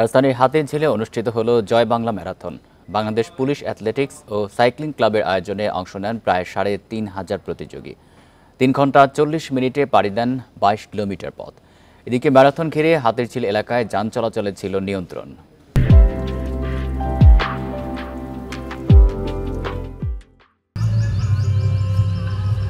রাজধানীর হাতিরঝিলে অনুষ্ঠিত হলো Joy Bangla marathon. Bangladesh police athletics ও সাইক্লিং ক্লাবের আয়োজনে অংশ নেন প্রায় ৩,৫০০ প্রতিযোগী। ৩ ঘন্টা ৪০ মিনিটে পাড়ি দেন ২২ কিলোমিটার পথ। এদিকে ম্যারাথন ঘিরে হাতিরঝিল এলাকায় যান চলাচলে ছিল নিয়ন্ত্রণ।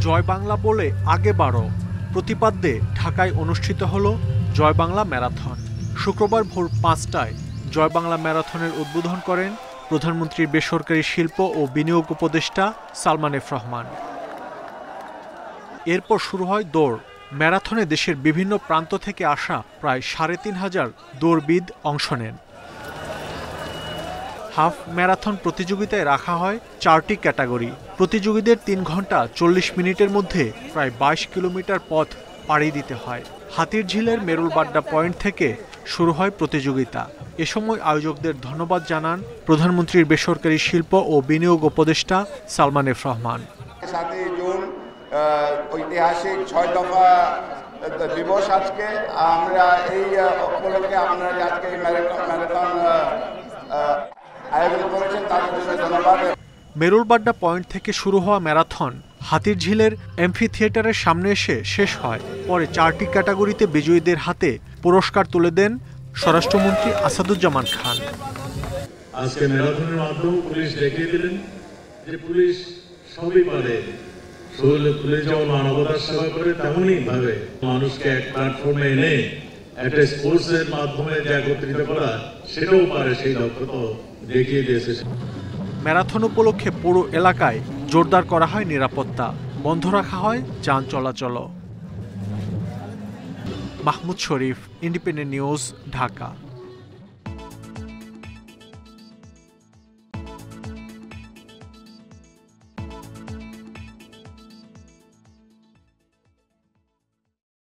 জয় বাংলা বলে আগে বাড়ো প্রতিপাদ্যে ঢাকায় অনুষ্ঠিত হলো জয় বাংলা ম্যারাথন। শুক্রবার ভোর ৫টায় জয় বাংলা ম্যারাথনের উদ্বোধন করেন প্রধানমন্ত্রীর বেসরকারি শিল্প ও বিনিয়োগ উপদেষ্টা সালমান এফ রহমান। এরপর শুরু হয় দৌড়। ম্যারাথনে দেশের বিভিন্ন প্রান্ত থেকে আসা প্রায় ৩,৫০০ দৌড়বিদ অংশ নেন। হাফ ম্যারাথন প্রতিযোগিতায় রাখা হয় ৪টি ক্যাটাগরি। প্রতিযোগীদের ৩ ঘন্টা ৪০ মিনিটের মধ্যে প্রায় ২২ কিলোমিটার পথ পাড়ি দিতে হয়। হাতিরঝিলের মেরুলবাড্ডা পয়েন্ট থেকে শুরু হয় প্রতিযোগিতা। এ সময় আয়োজকদের ধন্যবাদ জানান প্রধানমন্ত্রীর বেসরকারি শিল্প ও বিনিয়োগ উপদেষ্টা সালমান এফ রহমান। ৭ই জুন ঐতিহাসিক ৬ দফা দিবস। আজকে আমরা এই উপলক্ষে আপনারা আজকে ম্যারাথন আয়োজন করেছেন, তার জন্য ধন্যবাদ। মেরুলবাড্ডা পয়েন্ট থেকে শুরু হওয়া ম্যারাথন হাতিরঝিলের এমফি থিয়েটারের সামনে এসে শেষ হয়। পরে ৪টি ক্যাটাগরিতে বিজয়ীদের হাতে পুরস্কার তুলে দেন স্বরাষ্ট্রমন্ত্রী আসাদুজ্জামান খান। আজকে ম্যারাথনের মাধ্যমে পুলিশ দেখিয়ে দিলেন যে পুলিশ সবই পারে। পুলিশ যেমন মানবতার সেবা করে, তেমনই ভাবে মানুষকে এক প্ল্যাটফর্মে এনে একটা স্পোর্টসের মাধ্যমে যে একত্রিত করা, সেটাও পারে। সেই দক্ষতা দেখিয়ে দিয়েছে। ম্যারাথন উপলক্ষে পুরো এলাকায় জোরদার করা হয় নিরাপত্তা, বন্ধ রাখা হয় যান চলাচল। মাহমুদ শরীফ, ইন্ডিপেন্ডেন্ট নিউজ, ঢাকা।